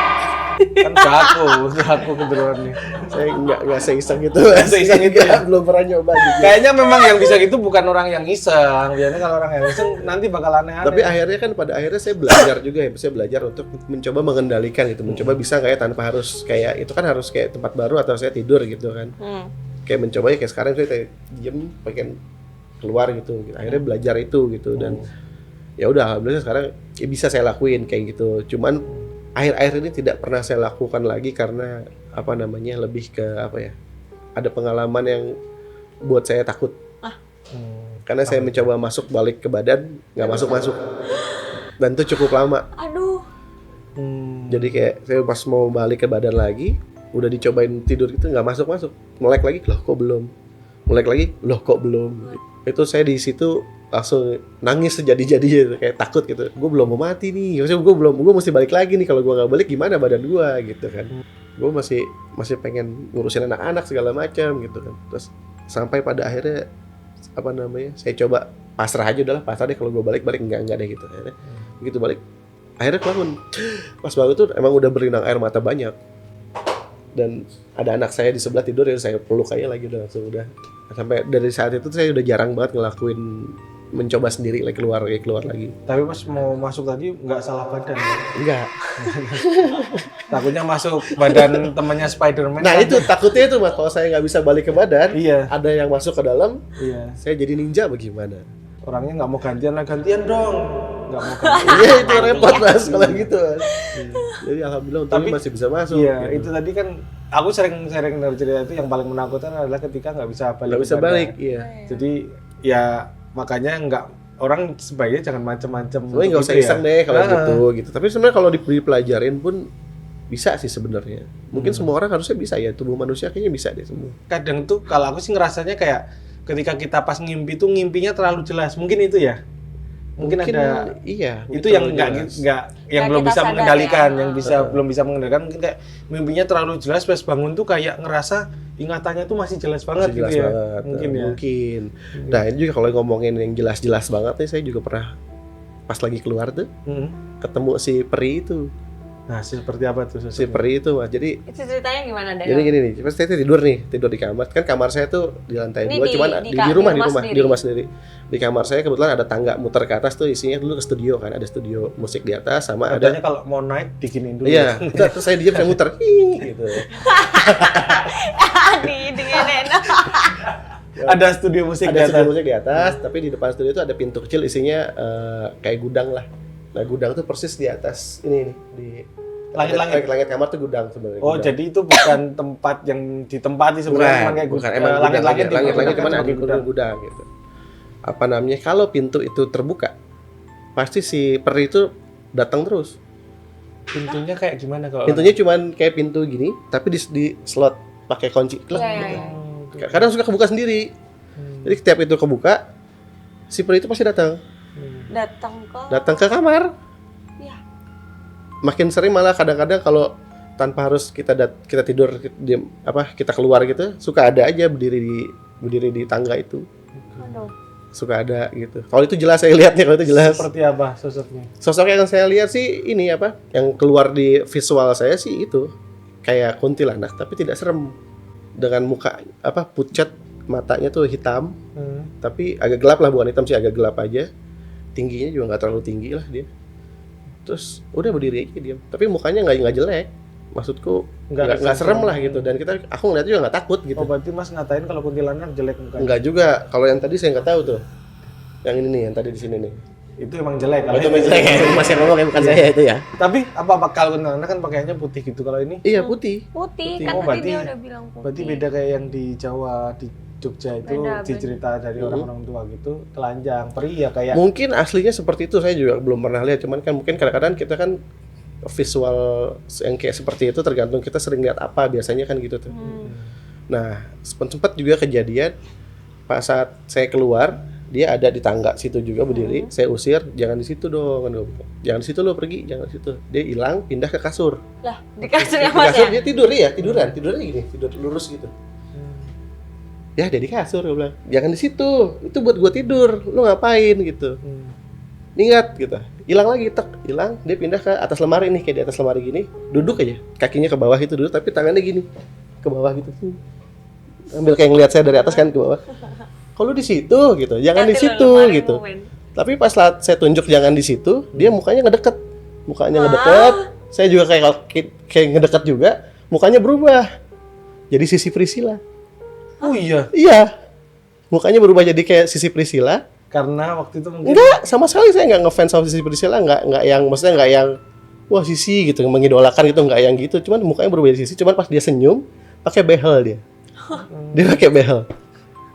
Kan aku genderuwo nih. Saya enggak seiseng gitu. Seiseng itu ya? Belum pernah nyoba juga. Kayaknya memang yang bisa gitu bukan orang yang iseng. Biasanya kalau orang yang iseng nanti bakal aneh-aneh. Tapi akhirnya kan pada akhirnya saya belajar juga ya, saya belajar untuk mencoba mengendalikan gitu, mencoba bisa nggak ya tanpa harus kayak itu kan harus kayak tempat baru atau saya tidur gitu kan. Kayak mencoba ya kayak sekarang saya kayak diem pengen keluar gitu. Akhirnya belajar itu gitu dan ya udah alhamdulillah sekarang ya bisa saya lakuin kayak gitu. Cuman akhir-akhir ini tidak pernah saya lakukan lagi karena lebih ke ada pengalaman yang buat saya takut. Karena saya mencoba masuk balik ke badan nggak masuk dan itu cukup lama. Aduh. Jadi kayak saya pas mau balik ke badan lagi udah dicobain tidur gitu nggak masuk melek lagi loh kok belum, melek lagi loh kok belum. Itu saya di situ langsung nangis sejadi-jadinya kayak takut gitu, gue belum mau mati nih, maksudnya gue mesti balik lagi nih, kalau gue nggak balik gimana badan gue gitu kan. Gue masih pengen ngurusin anak-anak segala macam gitu kan. Terus sampai pada akhirnya saya coba pasrah aja, udahlah pasrah deh, kalau gue balik enggak deh gitu. Akhirnya begitu balik akhirnya bangun, pas bangun tuh emang udah berlinang air mata banyak dan ada anak saya di sebelah tidur, ya saya peluk aja lagi udah langsung udah. Sampai dari saat itu saya udah jarang banget ngelakuin mencoba sendiri keluar lagi. Tapi pas mau masuk tadi nggak salah badan ya? Enggak. Takutnya masuk badan temannya Spider-Man. Nah itu takutnya itu Mas, kalau saya nggak bisa balik ke badan, Iya. ada yang masuk ke dalam, Iya. saya jadi ninja bagaimana? Orangnya nggak mau gantian dong. Nggak mau gantian. Iya itu repot Mas kalau gitu Mas. Jadi alhamdulillah untungnya masih bisa masuk. Iya, gitu. itu tadi kan aku sering dari cerita itu yang paling menakutkan adalah ketika nggak bisa balik. Nggak bisa ke badan. balik, iya. Jadi ya makanya nggak, orang sebaiknya jangan macam-macam. Sebenarnya nggak usah iseng deh kalau gitu. Tapi sebenarnya kalau dipelajarin pun bisa sih sebenarnya. Mungkin semua orang harusnya bisa ya, tubuh manusia kayaknya bisa deh semua. Kadang tuh kalau aku sih ngerasanya kayak ketika kita pas ngimpi tuh ngimpinya terlalu jelas. Mungkin itu ya. Mungkin ada. Iya. Itu yang yang belum bisa mengendalikan, yang belum bisa mengendalikan, mungkin kayak mimpinya terlalu jelas, pas bangun tuh kayak ngerasa ingatannya tuh masih jelas banget masih jelas gitu ya. banget. Mungkin. Nah ini juga kalau ngomongin yang jelas-jelas banget nih, saya juga pernah pas lagi keluar tuh ketemu si peri itu. Nah, seperti apa tuh Si peri itu Mas. Jadi Itu ceritanya gimana deh? jadi gini nih, saya tidur di kamar. Kan kamar saya tuh di lantai 2, cuman di rumah sendiri. Di kamar saya kebetulan ada tangga muter ke atas tuh, isinya dulu ke studio kan, ada studio musik di atas sama Katanya kalau mau naik diginin dulu. Iya, terus saya diam, saya muter gitu. Ada studio musik Ada studio musik di atas, tapi di depan studio itu ada pintu kecil isinya kayak gudang lah. Nah, gudang tuh persis di atas ini nih, di langit kamar tuh gudang sebenarnya. Oh, gudang. jadi itu bukan tempat yang ditempati sebenarnya, cuma kayak bukan, emang langit-langit cuman ada gudang gitu. Apa namanya? Kalau pintu itu terbuka, pasti si peri itu datang terus. Pintunya kayak gimana kalau? Pintunya cuman kayak pintu gini, tapi di slot pakai kunci. Kadang suka kebuka sendiri. Jadi setiap itu kebuka, si peri itu pasti datang ke kamar. Iya. Makin sering malah kadang-kadang kalau tanpa harus kita tidur kita keluar gitu, suka ada aja berdiri di tangga itu. Aduh. Suka ada gitu. Kalau itu jelas saya lihatnya, kalau itu jelas. Seperti apa sosoknya? Sosok yang saya lihat sih ini yang keluar di visual saya sih itu kayak kuntilanak tapi tidak serem, dengan muka pucat, matanya tuh hitam tapi agak gelap lah, bukan hitam sih, agak gelap aja. Tingginya juga nggak terlalu tinggi lah dia. Terus udah berdiri aja diam, tapi mukanya nggak jelek, maksudku nggak serem lah gitu. Dan aku ngeliatnya juga nggak takut gitu. Oh, berarti Mas ngatain kalau kuntilanak jelek mukanya? Nggak juga, kalau yang tadi saya nggak tahu tuh. Yang ini nih, yang tadi di sini nih. Itu emang jelek. Itu emang jelek, Mas yang ngomong bukan saya itu ya. Tapi apa kalau kuntilanak kan pakaiannya putih gitu, kalau ini? Iya putih. Kan Oh, tadi dia udah bilang putih. Berarti beda kayak yang di Jawa, di Jogja itu Beda. dicerita dari orang-orang tua gitu, telanjang, peri ya kayak. Mungkin aslinya seperti itu, saya juga belum pernah lihat. Cuman kan mungkin kadang-kadang kita kan visual yang kayak seperti itu tergantung kita sering lihat apa biasanya kan gitu tuh. Nah, sempat juga kejadian pas saat saya keluar, dia ada di tangga situ juga berdiri. Saya usir, jangan di situ dong, kan gua bilang. Jangan di situ lo pergi, jangan di situ. Dia hilang, pindah ke kasur. Lah, di kasurnya Di Mas kasur ya? dia tidur ya, tidurnya gini, tidur lurus gitu. Ya, dia di kasur, gue bilang, jangan di situ, itu buat gua tidur, lu ngapain gitu. Ingat gitu, hilang lagi, hilang, dia pindah ke atas lemari nih, kayak di atas lemari gini, duduk aja, kakinya ke bawah itu duduk, tapi tangannya gini, ke bawah gitu, ambil kayak ngeliat saya dari atas kan ke bawah. Kalau di situ gitu, jangan di situ gitu. Tapi pas saat saya tunjuk jangan di situ, dia mukanya ngedeket, saya juga kayak ngedeket juga, mukanya berubah, jadi Sisi Priscilla. Oh iya, Iya, mukanya berubah jadi kayak Sisi Priscilla. karena waktu itu mungkin Enggak, sama sekali saya nggak ngefans sama Sisi Priscilla, nggak yang, maksudnya nggak yang wah Sisi gitu, mengidolakan gitu, nggak yang gitu. Cuman mukanya berubah jadi Sisi, cuman pas dia senyum pakai behel dia. Dia pakai behel.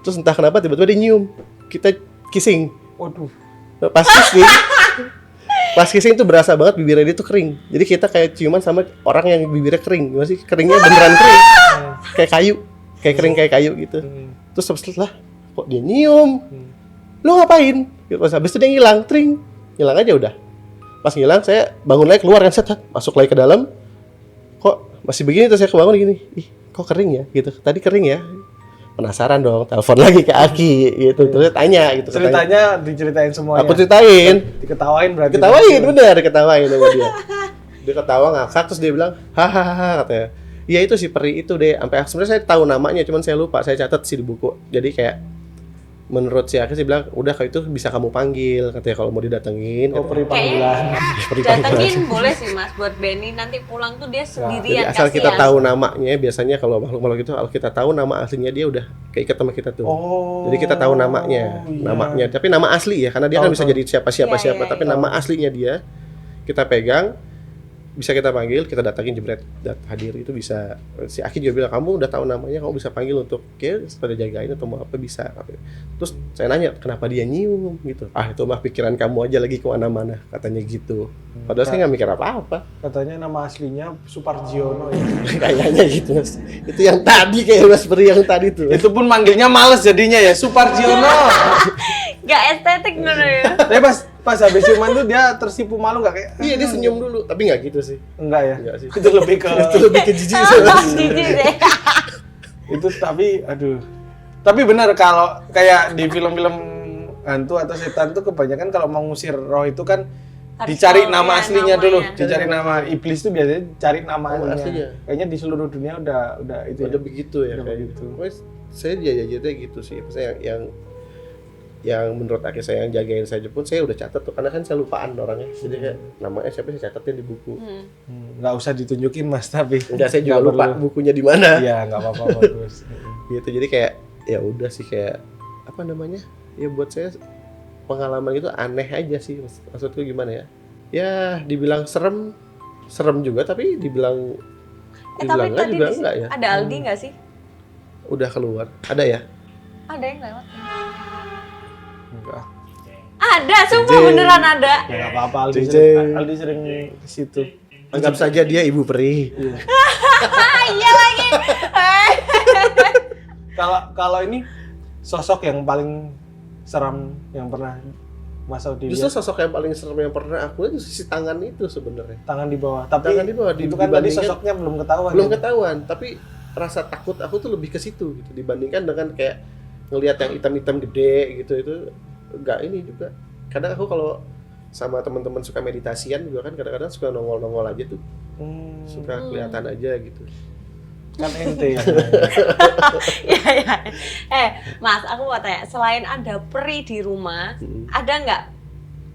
Terus entah kenapa tiba-tiba dia nyium. Kita kissing. waduh. Pas kissing tuh berasa banget bibirnya dia tuh kering. Jadi kita kayak ciuman sama orang yang bibirnya kering. Gimana sih? Keringnya beneran kering. Kayak kayu. Kayak kering kayak kayu gitu. Terus setelah kok dia nyium. Lu ngapain? Gitu. Pas habis itu dia ngilang, tring. Ngilang aja udah. Pas ngilang saya bangun lagi, keluar kan, set, masuk lagi ke dalam. Kok masih begini, terus saya kebangun gini. Ih, kok kering ya? Gitu. Tadi kering ya. Penasaran dong, telepon lagi ke Aki gitu. Terus tanya gitu. Ceritanya diceritain semuanya. Aku ceritain. Diketawain berarti. Diketawain sama dia. Dia ketawa ngakak, terus dia bilang, hahaha katanya. Iya itu si peri itu deh. Sampai sebenarnya saya tahu namanya, cuman saya lupa. Saya catat sih di buku. Jadi kayak menurut si Aki sih bilang, udah kalau itu bisa kamu panggil katanya kalau mau didatengin. Oh, peri panggilan. Datengin boleh sih Mas buat Benny, nanti pulang tuh dia sendirian. Jadi asal kita kasihan. tahu namanya, biasanya kalau makhluk-makhluk itu kalau kita tahu nama aslinya dia udah keikat sama kita tuh. Oh. Jadi kita tahu namanya, Iya. tapi nama asli ya, karena dia kan bisa jadi siapa, Iya, tapi nama aslinya dia kita pegang, bisa kita panggil, kita datangin jebret hadir itu bisa. Si Aki juga bilang, kamu udah tahu namanya, kamu bisa panggil untuk kayak pada jagain atau mau apa bisa. Terus saya nanya kenapa dia nyium gitu. Ah itu mah pikiran kamu aja lagi kemana-mana katanya gitu. Padahal saya nggak mikir apa-apa. Katanya nama aslinya Suparjiono ya. Kayaknya gitu Mas. Itu yang tadi kayak Mas Peri yang tadi tuh. Itu pun manggilnya males jadinya ya, Suparjiono. Gak estetik bener ya. Tapi pas habis ciuman tuh dia tersipu malu nggak kayak? Iya dia senyum dulu, tapi nggak gitu sih. Enggak ya? Enggak sih. Itu lebih ke Itu lebih ke jijik sih Mas. Jijik deh. itu tapi aduh. Tapi benar kalau kayak di film-film hantu atau setan tuh kebanyakan kalau mau ngusir roh itu kan Harus dicari tahu nama ya aslinya namanya. dulu, dicari nama iblis tuh biasanya cari nama Nama aslinya. aslinya. Kayaknya di seluruh dunia udah itu ya. Udah begitu ya Udah kayak begitu. gitu. Pokoknya saya jajah-jajahnya gitu sih. Maksudnya yang menurut Aki saya yang jagain saya pun saya udah catat tuh, karena kan saya lupaan orangnya. Jadi kayak namanya siapa saya catatin di buku. Nggak usah ditunjukin Mas tapi. Enggak, saya juga Nggak lupa perlu. bukunya di mana. Iya nggak apa-apa bagus. Gitu. Jadi kayak ya udah sih, kayak apa namanya? Ya buat saya pengalaman itu aneh aja sih. Maksudku gimana ya? Ya dibilang serem juga, tapi dibilang Tapi enggak tadi juga enggak ya. ada Aldi nggak sih? Udah keluar. Ada ya? Ada yang lewat. Enggak. Ada, sumpah Jeng. beneran ada. Ya nggak apa-apa Jeng, jeng. Aldi sering ke situ. Anggap saja dia ibu peri. Iya lagi. Kalau ini sosok yang paling seram yang pernah Mas Audi Justru lihat, sosok yang paling serem yang pernah aku lihat si tangan itu sebenarnya. tangan di bawah. Tapi Tangan di bawah, itu kan tadi dibandingkan- sosoknya belum ketahuan. Belum ya? ketahuan, tapi rasa takut aku tuh lebih ke situ gitu dibandingkan dengan kayak ngelihat yang hitam-hitam gede gitu. Itu enggak ini juga. Kadang aku kalau sama teman-teman suka meditasian juga kan kadang-kadang suka nongol-nongol aja tuh. Suka kelihatan aja gitu. Kan ente ya. Iya. Mas, aku mau tanya, selain ada peri di rumah, ada nggak?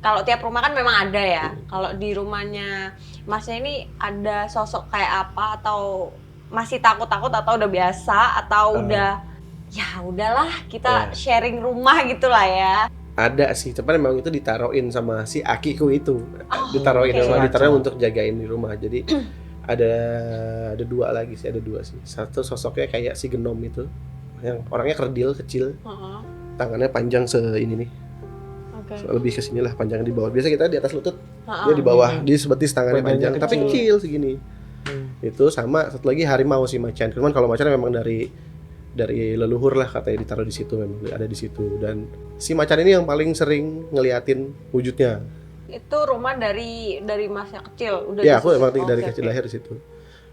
Kalau tiap rumah kan memang ada ya. Kalau di rumahnya Masnya ini ada sosok kayak apa, atau masih takut-takut, atau udah biasa, atau udah ya udahlah kita sharing rumah gitulah ya. Ada sih, tapi memang itu ditaruhin sama si Akiku itu. Ditaruhin oke. memang ditaruhin untuk jagain di rumah. Jadi ada dua lagi sih, ada dua sih. Satu sosoknya kayak si Genom itu, yang orangnya kerdil kecil, tangannya panjang ini nih, Oke. lebih ke sini lah, panjang di bawah. Biasa kita di atas lutut, dia di bawah, di sebetis tangannya Badannya panjang, tapi kecil segini. Itu sama satu lagi harimau sih, macan. Cuman kalau macan memang dari dari leluhur lah katanya ditaruh di situ, memang ada di situ. Dan si macan ini yang paling sering ngeliatin wujudnya. Itu rumah dari masa kecil udah Ya, di aku situ? emang dari Oke, kecil oke. lahir di situ.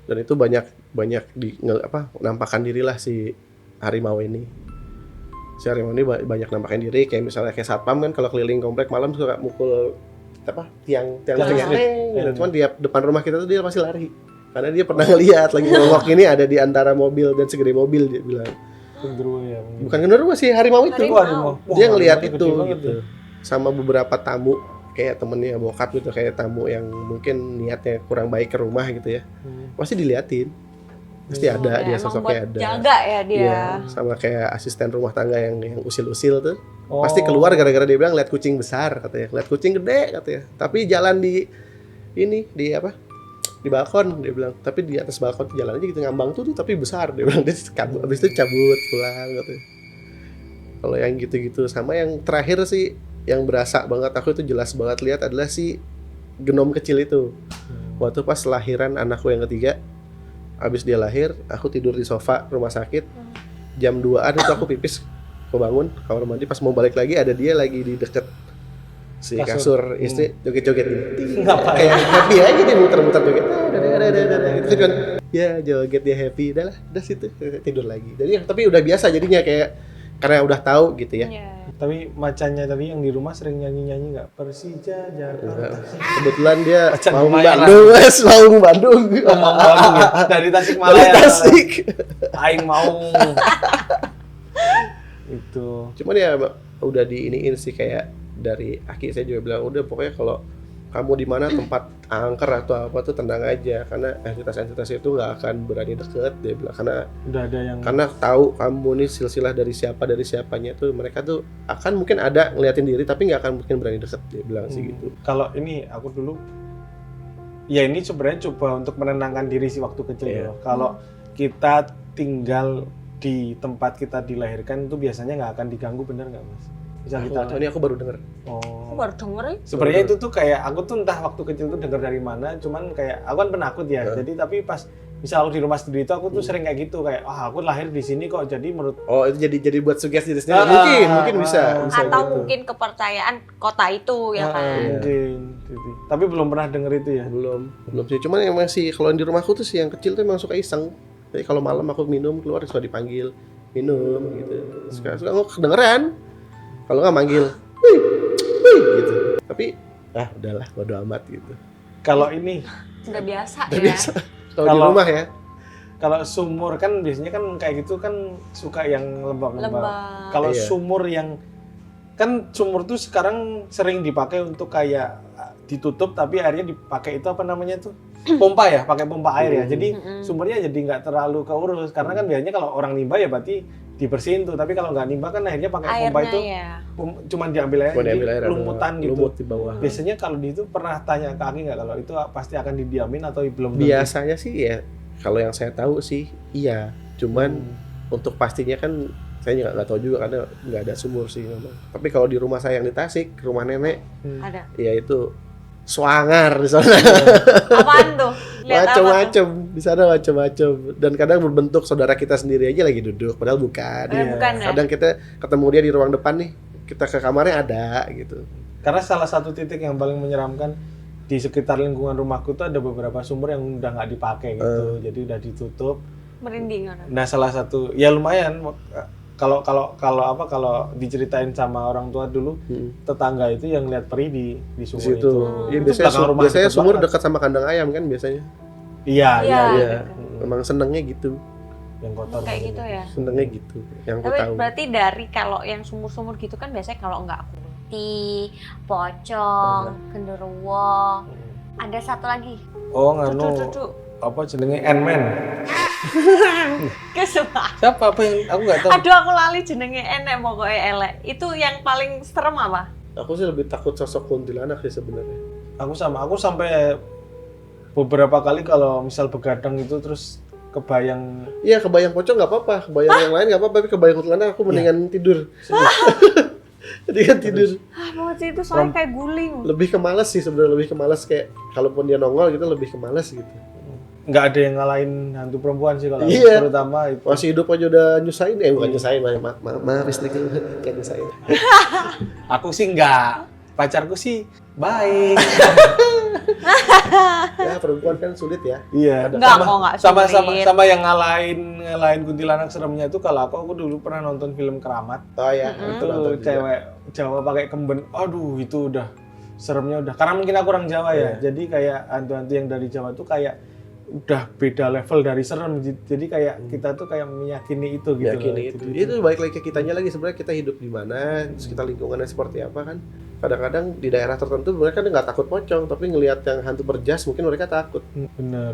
Dan itu banyak nampakkan diri lah si harimau ini. Si harimau ini banyak nampakin diri, kayak misalnya kayak satpam kan kalau keliling komplek malam suka mukul tiang listrik gitu. Cuman di depan rumah kita tuh dia pasti lari. Karena dia pernah ngeliat lagi ngomong ini ada di antara mobil dan segede mobil, dia bilang. Genderuwo ya. Bukan genderuwo sih, harimau itu. Harimau. Dia ngeliat harimau itu gede banget gitu. Sama beberapa tamu kayak temennya bokap gitu, kayak tamu yang mungkin niatnya kurang baik ke rumah gitu ya. Pasti diliatin. Pasti ada dia Emang sosoknya buat ada. jaga ya dia. Iya, sama kayak asisten rumah tangga yang usil-usil tuh. Oh. Pasti keluar gara-gara dia bilang lihat kucing besar katanya. Lihat kucing gede katanya. Tapi jalan di di balkon dia bilang. Tapi di atas balkon tuh jalan aja gitu ngambang tuh tapi besar dia bilang. Dia kabur, habis itu cabut pulang katanya. Kalau yang gitu-gitu sama yang terakhir sih yang berasa banget aku itu jelas banget lihat adalah si genom kecil itu. Waktu pas lahiran anakku yang ketiga, habis dia lahir, aku tidur di sofa rumah sakit. Jam 2-an itu aku pipis, aku bangun kamar mandi, pas mau balik lagi ada dia lagi di deket si kasur istri, joget-joget gitu. Kayak happy aja dia muter-muter joget. Itu kan ya joget dia happy, udah situ tidur lagi. Jadi tapi udah biasa jadinya kayak karena udah tahu gitu ya. Iya. Tapi macannya tadi yang di rumah sering nyanyi-nyanyi nggak? Persija Jakarta. Kebetulan dia Macan mau lumayan Bandung, Mas, mau Bandung. Ngomong Bandung ya? Dari Tasikmalaya. Dari Tasik. Aing mau. Itu. Cuman ya udah diiniin sih kayak dari Aki saya juga bilang udah pokoknya kalau kamu di mana tempat angker atau apa tuh tenang aja karena entitas-entitas itu nggak akan berani deket dia bilang Udah ada yang karena tahu kamu nih silsilah dari siapanya tuh mereka tuh akan mungkin ada ngeliatin diri tapi nggak akan mungkin berani deket dia bilang sih gitu. Kalau ini aku dulu ya ini sebenarnya coba untuk menenangkan diri sih waktu kecil Iya. loh. Kalau kita tinggal di tempat kita dilahirkan itu biasanya nggak akan diganggu, bener nggak Mas? Misal Aku kita nggak tahu, ini aku baru denger. Aku baru denger ya. Sebenarnya itu tuh kayak aku tuh entah waktu kecil tuh dengar dari mana, cuman kayak aku kan penakut ya. Jadi tapi pas misal aku di rumah sendiri itu aku tuh sering kayak gitu kayak aku lahir di sini kok jadi menurut Itu jadi buat sugesti diri sendiri mungkin bisa Atau gitu. mungkin kepercayaan kota itu ya kan. mungkin gitu. Tapi belum pernah denger itu ya. belum sih, cuman emang sih kalau di rumahku tuh sih yang kecil tuh emang suka iseng. Jadi kalau malam aku minum keluar suka dipanggil minum gitu, suka kedengeran. Kalau nggak manggil, wih, gitu. Tapi udahlah bodo amat gitu. Kalau ini Udah biasa Udah ya. biasa. Kalau di Kalau- rumah ya. kalau sumur kan biasanya kan kayak gitu kan suka yang lembab-lembab. Lembab. Kalau Iya. sumur yang kan sumur tuh sekarang sering dipakai untuk kayak ditutup tapi airnya dipakai itu apa namanya tuh? Pompa ya, pakai pompa air ya. Jadi sumbernya jadi nggak terlalu keurus karena kan biasanya kalau orang nimba ya berarti dibersihin tuh. Tapi kalau nggak nimba kan akhirnya pakai pompa Airnya itu ya. cuman diambil aja Mau jadi diambil air ada lumutan gitu. lumut di bawah. Biasanya kalau di itu pernah tanya ke Aki nggak kalau itu pasti akan didiamin atau belum? tentu? Biasanya sih ya, kalau yang saya tahu sih iya. Cuman untuk pastinya kan saya nggak tahu juga karena nggak ada sumur sih memang. Tapi kalau di rumah saya yang di Tasik, rumah nenek, Ada. ya itu swanger di sana. Apaan tuh? Lihat apa tuh? Macam-macam di sana macam-macam dan kadang berbentuk saudara kita sendiri aja lagi duduk padahal bukan. Padahal bukan ya. Kadang kita ketemu dia di ruang depan nih, kita ke kamarnya ada gitu. Karena salah satu titik yang paling menyeramkan di sekitar lingkungan rumahku tuh ada beberapa sumur yang udah nggak dipakai gitu, jadi udah ditutup. Merinding orang. Nah salah satu ya lumayan kalau diceritain sama orang tua dulu tetangga itu yang lihat peri di Di sumur situ. itu. Iya, Itu biasanya, belakang rumah biasanya deket sumur banget. dekat sama kandang ayam kan biasanya. Iya Iya. Iya. gitu. Memang senengnya gitu. yang kotor. Kayak gitu ya. Senengnya gitu. Yang aku Tapi tahu. berarti dari kalau yang sumur-sumur gitu kan biasanya kalau nggak kunti, pocong, genderuwo, ada satu lagi. Oh nganu Cucu-cucu. apa jenenge Ant-Man. Kesukaan. Siapa apa yang aku nggak tahu. Aduh aku lali jenenge enek pokoknya elek. Itu yang paling serem apa? Aku sih lebih takut sosok kuntilanak sih sebenarnya. Aku sampai beberapa kali kalau misal begadang itu terus kebayang Iya, kebayang pocong nggak apa-apa, kebayang yang lain nggak apa-apa, tapi kebayang kuntilanak aku mendingan tidur. Jadi kan tidur. Ah banget sih itu soalnya kayak guling. Lebih ke males sih sebenarnya, lebih ke males kayak kalaupun dia nongol gitu lebih ke males gitu. nggak ada yang ngalahin hantu perempuan sih kalau Iya. terutama itu. Masih hidup aja udah nyusahin, bukan nyusahin, maaf istriku kayak nyusahin. Aku sih nggak, pacarku sih baik. Ya perempuan kan sulit ya. Iya. Enggak, kok nggak sulit. Sama yang ngalahin kuntilanak seremnya itu kalau aku dulu pernah nonton film Keramat. Oh ya, Itu nonton juga. cewek Jawa pakai kemben. Aduh, itu udah seremnya udah. Karena mungkin aku orang Jawa ya. Iya. Jadi kayak hantu-hantu yang dari Jawa tuh kayak udah beda level dari serem. Jadi kayak kita tuh kayak meyakini itu gitu. Yakini loh. itu. Jadi Itu balik lagi ke kitanya lagi, sebenarnya kita hidup di mana, terus kita lingkungannya seperti apa kan. Kadang-kadang di daerah tertentu mereka nggak takut pocong, tapi ngelihat yang hantu berjas mungkin mereka takut. bener.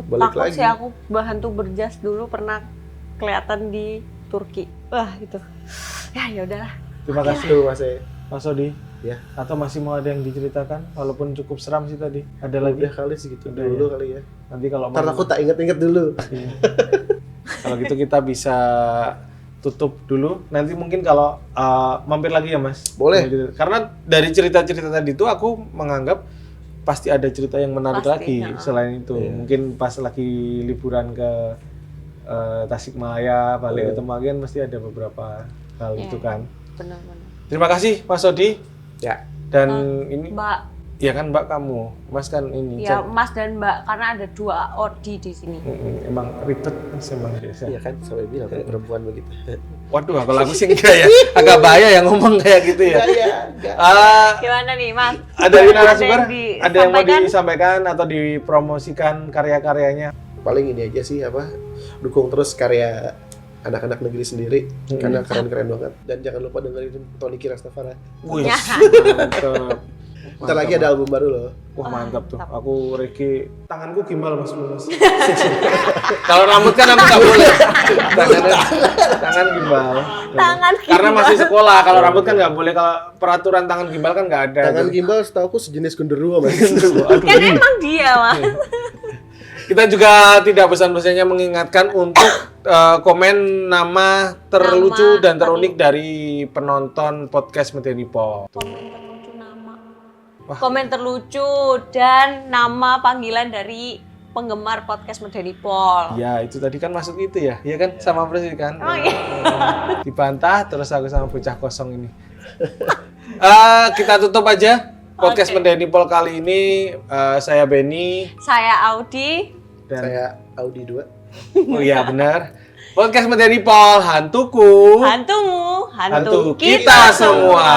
Balik Takut lagi. sih aku hantu berjas dulu pernah kelihatan di Turki. Wah, itu. Ya udahlah. Terima kasih Tuh Mas E. Mas Odi. Ya. Atau masih mau ada yang diceritakan? Walaupun cukup seram sih tadi. Ada lagi? Udah kali segitu Udah, dulu ya. kali ya. Nanti kalau Ntar aku tak inget-inget dulu. Iya. Kalau gitu kita bisa tutup dulu. Nanti mungkin kalau mampir lagi ya Mas. Boleh. Karena dari cerita-cerita tadi itu aku menganggap pasti ada cerita yang menarik lagi Pastinya. selain itu. Iya. Mungkin pas lagi liburan ke Tasikmalaya, balik Iya. ke Temagen pasti ada beberapa hal Iya. itu kan. Benar-benar. Terima kasih Mas Odi. Ya. Dan ini Mbak, ya kan Mbak kamu, Mas kan ini. ya Mas dan Mbak karena ada 2 Odi di sini. Emang ribet Mas emang biasa. Iya kan, sampai bilang kan perempuan begitu. Waduh, kalau aku sih enggak ya. Agak bahaya yang ngomong kayak gitu ya. Enggak. Gimana nih, Mas? Ada yang narasumber? Ada yang Ada yang mau disampaikan? disampaikan atau dipromosikan karya-karyanya? Paling ini aja sih dukung terus karya anak-anak negeri sendiri karena keren-keren banget, dan jangan lupa dengerin Tony Kirastafara. Wih, Ya. mantap. Ntar lagi ada album baru loh. Wah, mantap tuh. Aku Reki, tanganku gimbal Mas. Kalau rambut kan aku nggak boleh. Tangan gimbal. Tangan Karena gimbal. masih sekolah. Kalau rambut kan nggak boleh. Kalau peraturan tangan gimbal kan nggak ada. Tangan gimbal setahu aku sejenis genderuwo Mas. Kan emang dia, Mas. Kita juga tidak bosan-bosannya mengingatkan untuk komen nama terlucu dan terunik dari penonton podcast Medeni Pop. Komen terlucu nama. Komen terlucu dan nama panggilan dari penggemar podcast Medeni Pol. Ya, itu tadi kan masuk itu ya. Iya kan sama persis kan. Oh iya. Dibantah terus aku sama bocah kosong ini. Kita tutup aja podcast Oke. Medeni Pol kali ini. Saya Benny Saya Audi. dan Saya Audi 2. oh iya benar. Podcast Medeni Pol, hantuku. Hantumu, hantu Hantu kita semua.